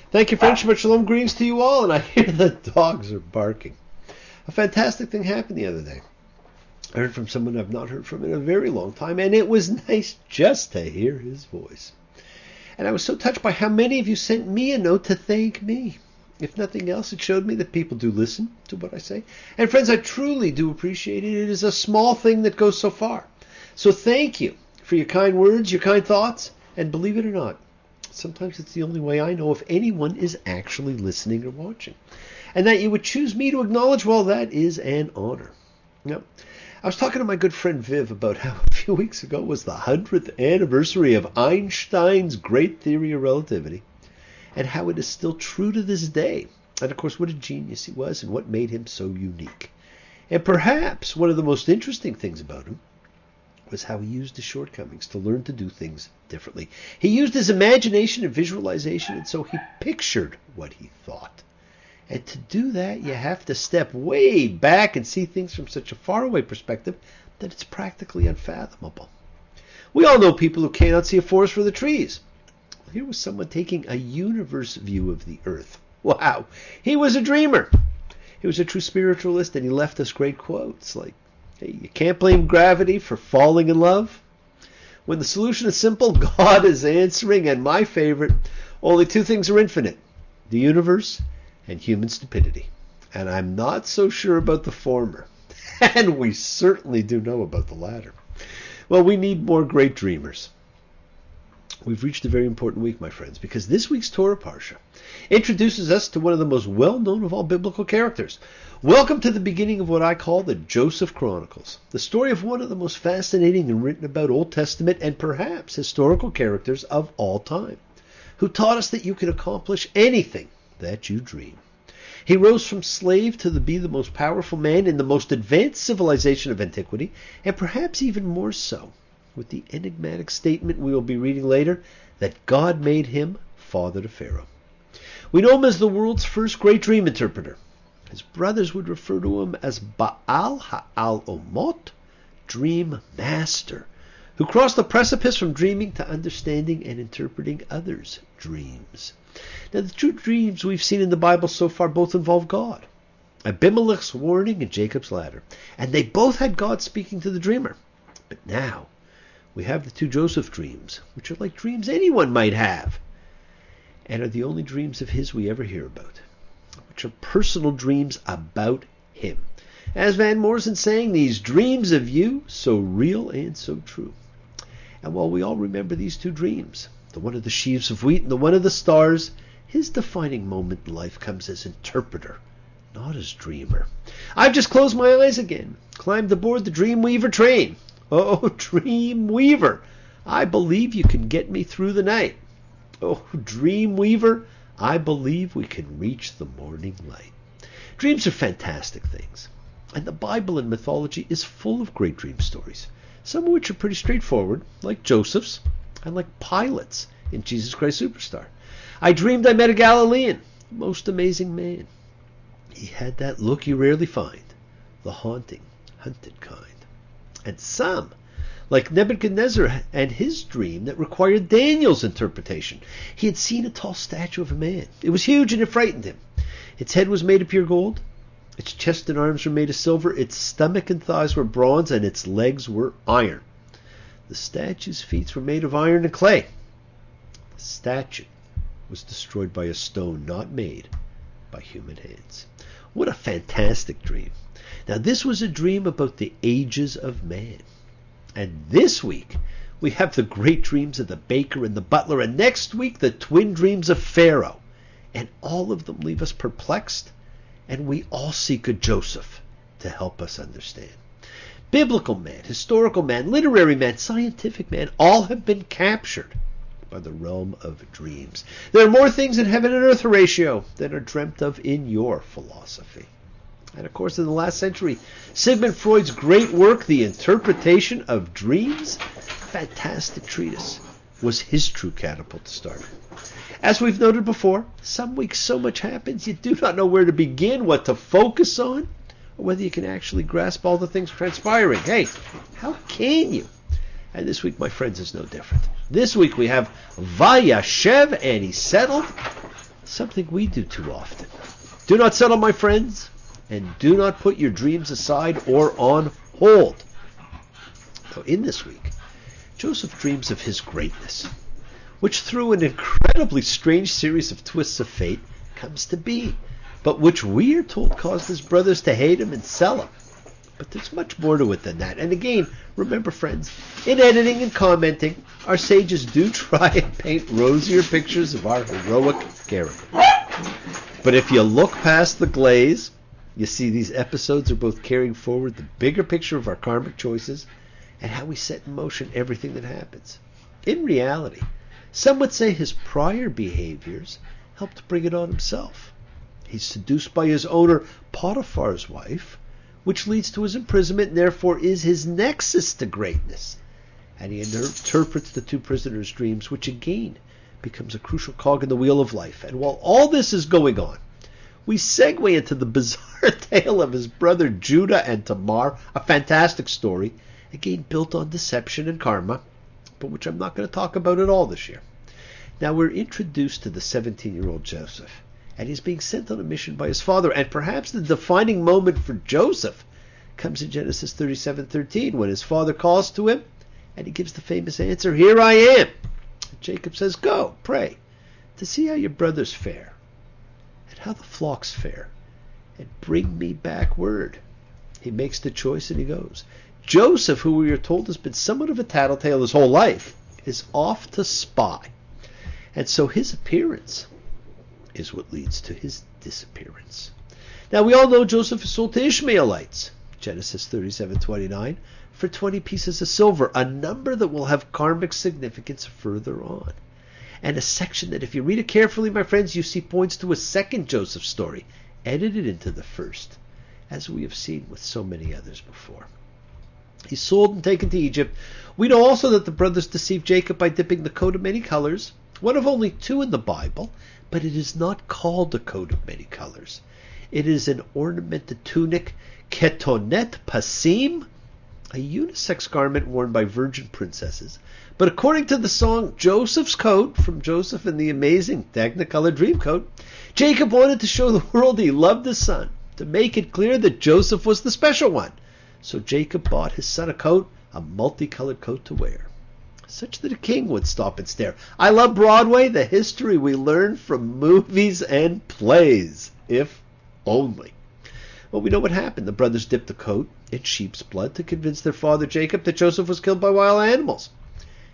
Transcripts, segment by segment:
Thank you, friends. Shabbat shalom. Greetings to you all. And I hear the dogs are barking. A fantastic thing happened the other day. I heard from someone I've not heard from in a very long time, and it was nice just to hear his voice. And I was so touched by how many of you sent me a note to thank me. If nothing else, it showed me that people do listen to what I say. And friends, I truly do appreciate it. It is a small thing that goes so far. So thank you for your kind words, your kind thoughts, and believe it or not, sometimes it's the only way I know if anyone is actually listening or watching. And that you would choose me to acknowledge, well, that is an honor. Now, I was talking to my good friend Viv about how a few weeks ago was the 100th anniversary of Einstein's great theory of relativity, and how it is still true to this day. And of course, what a genius he was and what made him so unique. And perhaps one of the most interesting things about him was how he used his shortcomings to learn to do things differently. He used his imagination and visualization, and so he pictured what he thought. And to do that, you have to step way back and see things from such a faraway perspective that it's practically unfathomable. We all know people who cannot see a forest for the trees. Here was someone taking a universe view of the earth. Wow, he was a dreamer. He was a true spiritualist, and he left us great quotes like, hey, you can't blame gravity for falling in love. When the solution is simple, God is answering, and my favorite, only two things are infinite, the universe and human stupidity. And I'm not so sure about the former. And we certainly do know about the latter. Well, we need more great dreamers. We've reached a very important week, my friends, because this week's Torah Parsha introduces us to one of the most well-known of all biblical characters. Welcome to the beginning of what I call the Joseph Chronicles, the story of one of the most fascinating and written about Old Testament and perhaps historical characters of all time, who taught us that you can accomplish anything that you dream. He rose from slave to be the most powerful man in the most advanced civilization of antiquity, and perhaps even more so, with the enigmatic statement we will be reading later, that God made him father to Pharaoh. We know him as the world's first great dream interpreter. His brothers would refer to him as Baal Ha'al-Omot, dream master, who crossed the precipice from dreaming to understanding and interpreting others' dreams. Now, the two dreams we've seen in the Bible so far both involve God. Abimelech's warning and Jacob's ladder. And they both had God speaking to the dreamer. But now, we have the two Joseph dreams, which are like dreams anyone might have, and are the only dreams of his we ever hear about, which are personal dreams about him. As Van Morrison sang, these dreams of you, so real and so true. And while we all remember these two dreams, the one of the sheaves of wheat and the one of the stars, his defining moment in life comes as interpreter, not as dreamer. I've just closed my eyes again, climbed aboard the Dreamweaver train. Oh, Dreamweaver, I believe you can get me through the night. Oh, Dreamweaver, I believe we can reach the morning light. Dreams are fantastic things, and the Bible and mythology is full of great dream stories, some of which are pretty straightforward, like Joseph's, and like Pilate's in Jesus Christ Superstar. I dreamed I met a Galilean, most amazing man. He had that look you rarely find, the haunting, hunted kind. And some, like Nebuchadnezzar and his dream that required Daniel's interpretation. He had seen a tall statue of a man. It was huge and it frightened him. Its head was made of pure gold. Its chest and arms were made of silver. Its stomach and thighs were bronze, and its legs were iron. The statue's feet were made of iron and clay. The statue was destroyed by a stone not made by human hands. What a fantastic dream. Now, this was a dream about the ages of man. And this week, we have the great dreams of the baker and the butler, and next week, the twin dreams of Pharaoh. And all of them leave us perplexed, and we all seek a Joseph to help us understand. Biblical man, historical man, literary man, scientific man, all have been captured by the realm of dreams. There are more things in heaven and earth, Horatio, than are dreamt of in your philosophy. And of course, in the last century, Sigmund Freud's great work, The Interpretation of Dreams, fantastic treatise, was his true catapult to start. As we've noted before, some weeks so much happens you do not know where to begin, what to focus on, or whether you can actually grasp all the things transpiring. Hey, how can you? And this week, my friends, is no different. This week we have Vayashev, and he settled something we do too often. Do not settle, my friends, and do not put your dreams aside or on hold. Now, in this week, Joseph dreams of his greatness, which through an incredibly strange series of twists of fate comes to be, but which we are told caused his brothers to hate him and sell him. But there's much more to it than that. And again, remember, friends, in editing and commenting, our sages do try and paint rosier pictures of our heroic character. But if you look past the glaze, you see these episodes are both carrying forward the bigger picture of our karmic choices and how we set in motion everything that happens. In reality, some would say his prior behaviors helped bring it on himself. He's seduced by his owner Potiphar's wife, which leads to his imprisonment and therefore is his nexus to greatness. And he interprets the two prisoners' dreams, which again becomes a crucial cog in the wheel of life. And while all this is going on, we segue into the bizarre tale of his brother Judah and Tamar, a fantastic story, again built on deception and karma, but which I'm not going to talk about at all this year. Now we're introduced to the 17-year-old Joseph, and he's being sent on a mission by his father. And perhaps the defining moment for Joseph comes in Genesis 37:13, when his father calls to him, and he gives the famous answer, "Here I am." Jacob says, "Go, pray, to see how your brothers fare, and how the flocks fare, and bring me back word." He makes the choice and he goes. Joseph, who we are told has been somewhat of a tattletale his whole life, is off to spy. And so his appearance is what leads to his disappearance. Now we all know Joseph is sold to Ishmaelites, Genesis 37:29, for 20 pieces of silver, a number that will have karmic significance further on. And a section that, if you read it carefully, my friends, you see points to a second Joseph story, edited into the first, as we have seen with so many others before. He's sold and taken to Egypt. We know also that the brothers deceived Jacob by dipping the coat of many colors, one of only two in the Bible, but it is not called a coat of many colors. It is an ornamented tunic, ketonet pasim, a unisex garment worn by virgin princesses. But according to the song Joseph's Coat, from Joseph and the Amazing Technicolor Dreamcoat, Jacob wanted to show the world he loved his son, to make it clear that Joseph was the special one. So Jacob bought his son a coat, a multicolored coat to wear, such that a king would stop and stare. I love Broadway, the history we learn from movies and plays, if only. Well, we know what happened. The brothers dipped the coat in sheep's blood to convince their father Jacob that Joseph was killed by wild animals.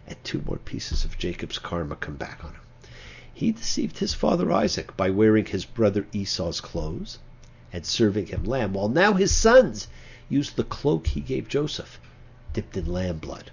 And two more pieces of Jacob's karma come back on him. He deceived his father Isaac by wearing his brother Esau's clothes and serving him lamb, while now his sons used the cloak he gave Joseph, dipped in lamb blood,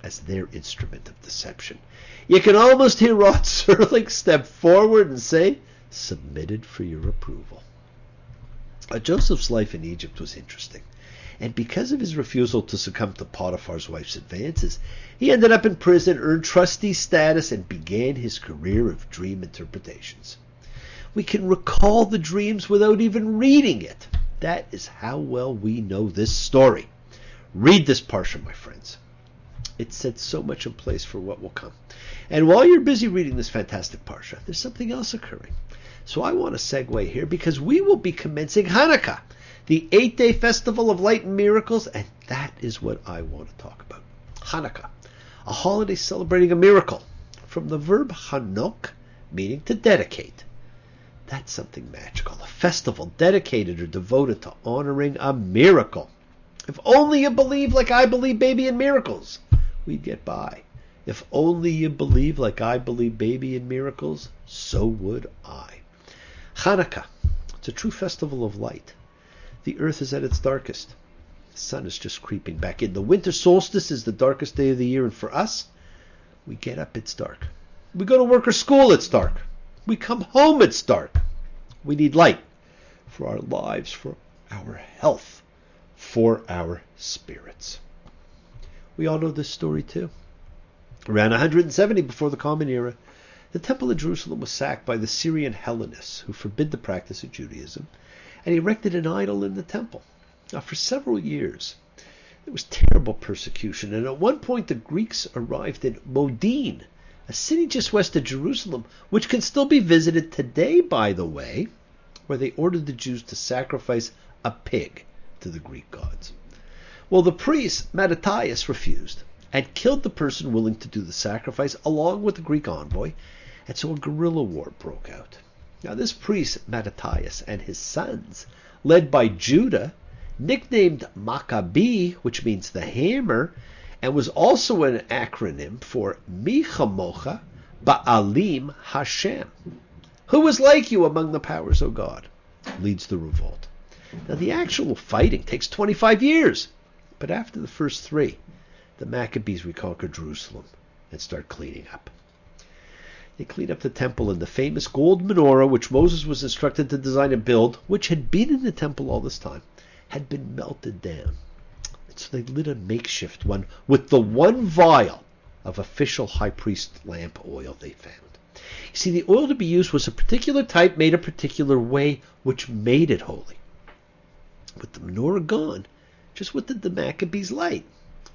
as their instrument of deception. You can almost hear Rod Serling step forward and say, "Submitted for your approval." Joseph's life in Egypt was interesting, and because of his refusal to succumb to Potiphar's wife's advances, he ended up in prison, earned trustee status, and began his career of dream interpretations. We can recall the dreams without even reading it. That is how well we know this story. Read this parsha, my friends. It sets so much in place for what will come. And while you're busy reading this fantastic parsha, there's something else occurring. So I want to segue here, because we will be commencing Hanukkah, the 8-day festival of light and miracles, and that is what I want to talk about. Hanukkah, a holiday celebrating a miracle, from the verb hanok, meaning to dedicate. That's something magical, a festival dedicated or devoted to honoring a miracle. If only you believe like I believe, baby, in miracles, we'd get by. If only you believe like I believe, baby, in miracles, so would I. Hanukkah, it's a true festival of light. The earth is at its darkest. The sun is just creeping back in. The winter solstice is the darkest day of the year, and for us, we get up, it's dark. We go to work or school, it's dark. We come home, it's dark. We need light for our lives, for our health, for our spirits. We all know this story too. Around 170 before the Common Era, the Temple of Jerusalem was sacked by the Syrian Hellenists, who forbid the practice of Judaism, and erected an idol in the temple. Now, for several years, there was terrible persecution, and at one point the Greeks arrived in Modin, a city just west of Jerusalem, which can still be visited today, by the way, where they ordered the Jews to sacrifice a pig to the Greek gods. Well, the priest, Mattathias, refused and killed the person willing to do the sacrifice along with the Greek envoy, and so a guerrilla war broke out. Now, this priest, Mattathias, and his sons, led by Judah, nicknamed Maccabee, which means the hammer, and was also an acronym for Michamocha Ba'alim Hashem. Who is like you among the powers, O God? Leads the revolt. Now, the actual fighting takes 25 years, but after the first 3, the Maccabees reconquer Jerusalem and start cleaning up. They cleaned up the temple, and the famous gold menorah, which Moses was instructed to design and build, which had been in the temple all this time, had been melted down. And so they lit a makeshift one with the one vial of official high priest lamp oil they found. You see, the oil to be used was a particular type made a particular way, which made it holy. With the menorah gone, just what did the Maccabees light?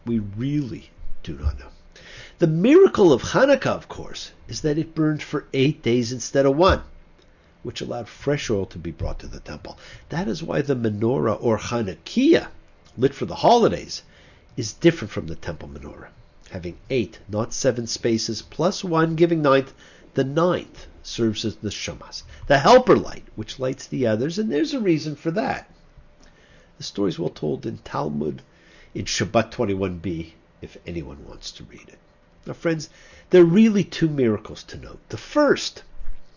We really do not know. The miracle of Hanukkah, of course, is that it burned for 8 days instead of 1, which allowed fresh oil to be brought to the temple. That is why the menorah, or Hanukkah, lit for the holidays, is different from the temple menorah, having 8, not 7 spaces, plus 1, giving 9th. The 9th serves as the shamas, the helper light, which lights the others, and there's a reason for that. The story is well told in Talmud, in Shabbat 21b, if anyone wants to read it. Now, friends, there are really 2 miracles to note. The first,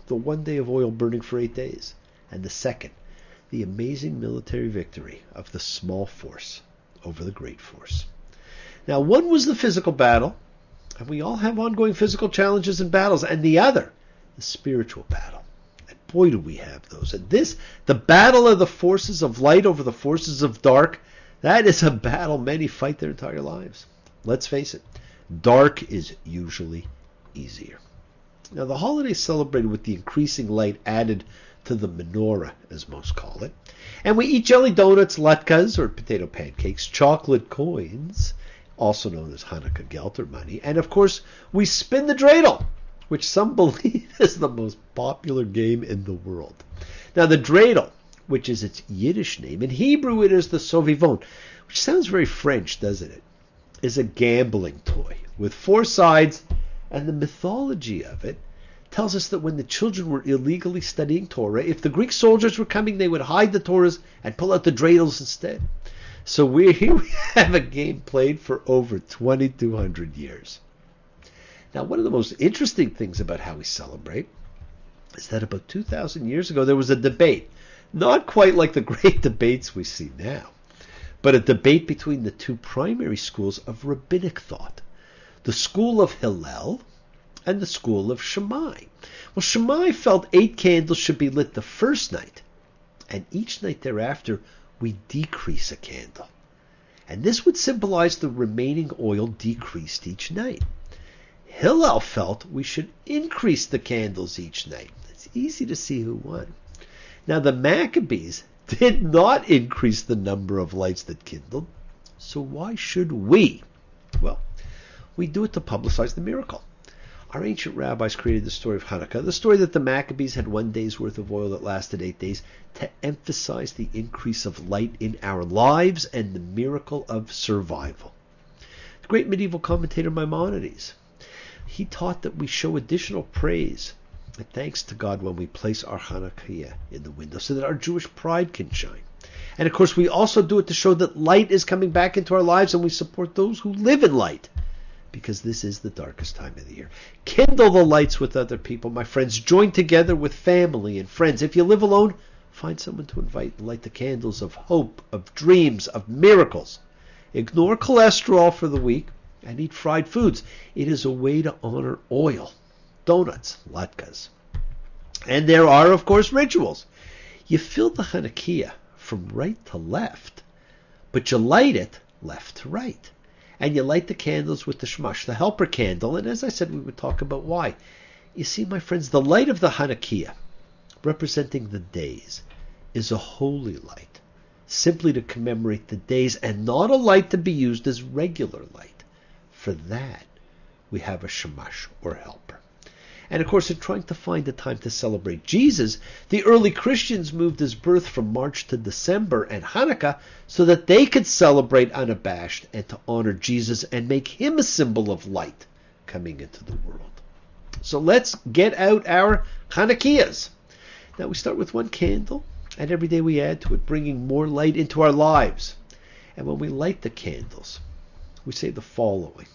the 1 day of oil burning for 8 days. And the second, the amazing military victory of the small force over the great force. Now, one was the physical battle, and we all have ongoing physical challenges and battles. And the other, the spiritual battle. And boy, do we have those. And this, the battle of the forces of light over the forces of dark, that is a battle many fight their entire lives. Let's face it, dark is usually easier. Now, the holiday is celebrated with the increasing light added to the menorah, as most call it. And we eat jelly donuts, latkes, or potato pancakes, chocolate coins, also known as Hanukkah gelt or money. And, of course, we spin the dreidel, which some believe is the most popular game in the world. Now, the dreidel, which is its Yiddish name, in Hebrew it is the sovivon, which sounds very French, doesn't it? Is a gambling toy with 4 sides, and the mythology of it tells us that when the children were illegally studying Torah, if the Greek soldiers were coming, they would hide the Torahs and pull out the dreidels instead. So here we have a game played for over 2,200 years. Now, one of the most interesting things about how we celebrate is that about 2,000 years ago there was a debate, not quite like the great debates we see now, but a debate between the 2 primary schools of rabbinic thought, the school of Hillel and the school of Shammai. Well, Shammai felt 8 candles should be lit the first night, and each night thereafter we decrease a candle. And this would symbolize the remaining oil decreased each night. Hillel felt we should increase the candles each night. It's easy to see who won. Now, the Maccabees did not increase the number of lights that kindled, so why should we? Well, we do it to publicize the miracle. Our ancient rabbis created the story of Hanukkah, the story that the Maccabees had 1 day's worth of oil that lasted 8 days, to emphasize the increase of light in our lives and the miracle of survival. The great medieval commentator Maimonides, he taught that we show additional praise and thanks to God when we place our Hanukkah in the window so that our Jewish pride can shine. And of course, we also do it to show that light is coming back into our lives, and we support those who live in light, because this is the darkest time of the year. Kindle the lights with other people, my friends. Join together with family and friends. If you live alone, find someone to invite and light the candles of hope, of dreams, of miracles. Ignore cholesterol for the week and eat fried foods. It is a way to honor oil, donuts, latkes. And there are, of course, rituals. You fill the Hanukkah from right to left, but you light it left to right. And you light the candles with the shamash, the helper candle. And as I said, we would talk about why. You see, my friends, the light of the Hanukkah, representing the days, is a holy light, simply to commemorate the days, and not a light to be used as regular light. For that, we have a shamash, or helper. And of course, in trying to find a time to celebrate Jesus, the early Christians moved his birth from March to December and Hanukkah so that they could celebrate unabashed and to honor Jesus and make him a symbol of light coming into the world. So let's get out our Hanukkahs. Now we start with one candle, and every day we add to it, bringing more light into our lives. And when we light the candles, we say the following: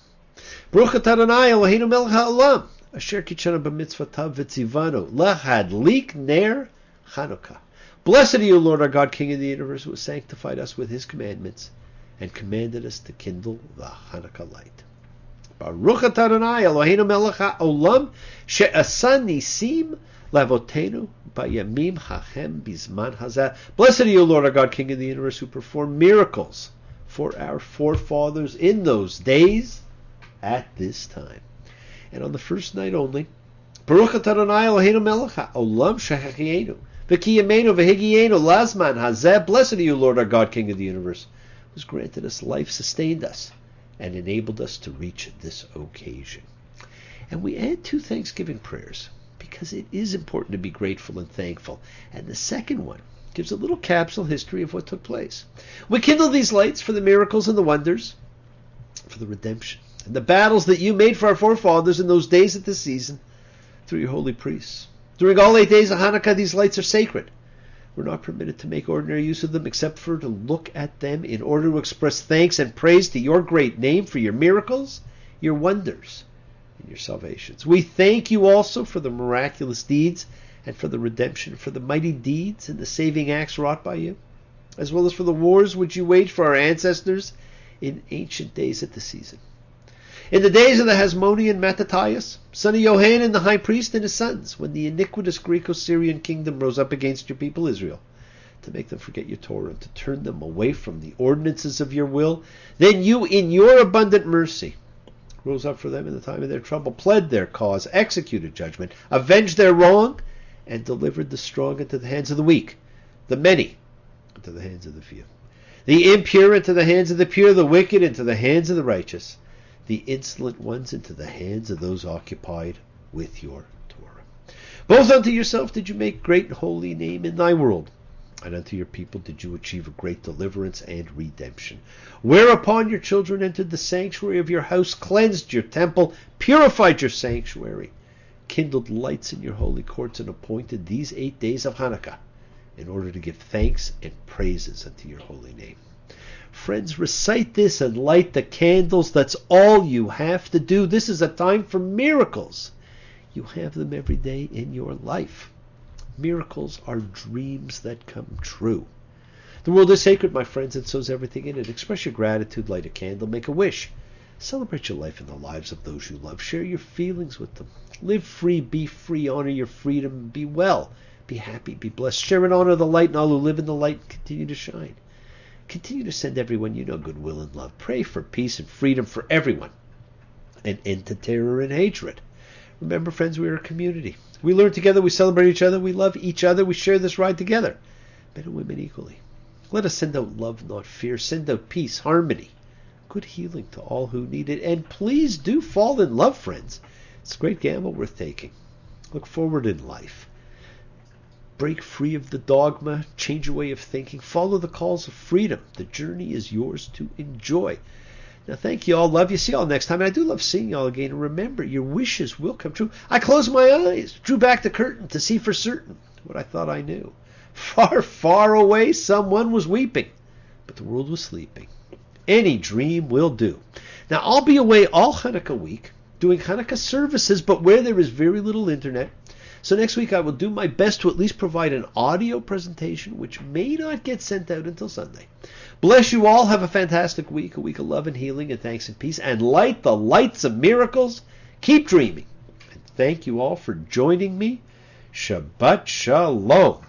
Baruch atah Adonai Eloheinu melech haolam, asher kitshanu b'mitzvotav v'tzivanu lahadlik ner Chanukah. Blessed are you, Lord our God, King of the universe, who has sanctified us with his commandments and commanded us to kindle the Hanukkah light. Baruch atah Adonai Eloheinu melech haolam, she'asa nisim lavotenu bayamim hachem bizman hazeh. Blessed are you, Lord our God, King of the universe, who performed miracles for our forefathers in those days at this time. And on the first night only, Baruch atah Adonai Eloheinu melech haolam shehachienu v'kiyamenu v'higienu lazman hazeh. Blessed are you, Lord our God, King of the universe, who has granted us life, sustained us, and enabled us to reach this occasion. And we add 2 Thanksgiving prayers because it is important to be grateful and thankful. And the second one gives a little capsule history of what took place. We kindle these lights for the miracles and the wonders, for the redemption, and the battles that you made for our forefathers in those days of the season through your holy priests. During all 8 days of Hanukkah, these lights are sacred. We're not permitted to make ordinary use of them except for to look at them in order to express thanks and praise to your great name for your miracles, your wonders, and your salvations. We thank you also for the miraculous deeds and for the redemption, for the mighty deeds and the saving acts wrought by you, as well as for the wars which you waged for our ancestors in ancient days at the season. In the days of the Hasmonean Mattathias, son of Yohanan the high priest, and his sons, when the iniquitous Greco-Syrian kingdom rose up against your people Israel, to make them forget your Torah and to turn them away from the ordinances of your will, then you, in your abundant mercy, rose up for them in the time of their trouble, pled their cause, executed judgment, avenged their wrong, and delivered the strong into the hands of the weak, the many into the hands of the few, the impure into the hands of the pure, the wicked into the hands of the righteous, the insolent ones into the hands of those occupied with your Torah. Both unto yourself did you make great and holy name in thy world, and unto your people did you achieve a great deliverance and redemption. Whereupon your children entered the sanctuary of your house, cleansed your temple, purified your sanctuary, kindled lights in your holy courts, and appointed these 8 days of Hanukkah in order to give thanks and praises unto your holy name. Friends, recite this and light the candles. That's all you have to do. This is a time for miracles. You have them every day in your life. Miracles are dreams that come true. The world is sacred, my friends, and so is everything in it. Express your gratitude, light a candle, make a wish. Celebrate your life and the lives of those you love. Share your feelings with them. Live free, be free, honor your freedom, be well, be happy, be blessed. Share and honor the light, and all who live in the light continue to shine. Continue to send everyone you know goodwill and love. Pray for peace and freedom for everyone, and end to terror and hatred. Remember, friends, we are a community. We learn together, we celebrate each other, we love each other, we share this ride together, men and women equally. Let us send out love, not fear. Send out peace, harmony, good healing to all who need it. And please do fall in love, friends. It's a great gamble worth taking. Look forward in life. Break free of the dogma, change your way of thinking, follow the calls of freedom. The journey is yours to enjoy. Now, thank you all. Love you. See you all next time. And I do love seeing you all again. And remember, your wishes will come true. I closed my eyes, drew back the curtain to see for certain what I thought I knew. Far, far away, someone was weeping, but the world was sleeping. Any dream will do. Now, I'll be away all Hanukkah week doing Hanukkah services, but where there is very little internet. So next week I will do my best to at least provide an audio presentation, which may not get sent out until Sunday. Bless you all. Have a fantastic week, a week of love and healing and thanks and peace, and light the lights of miracles. Keep dreaming. And thank you all for joining me. Shabbat Shalom.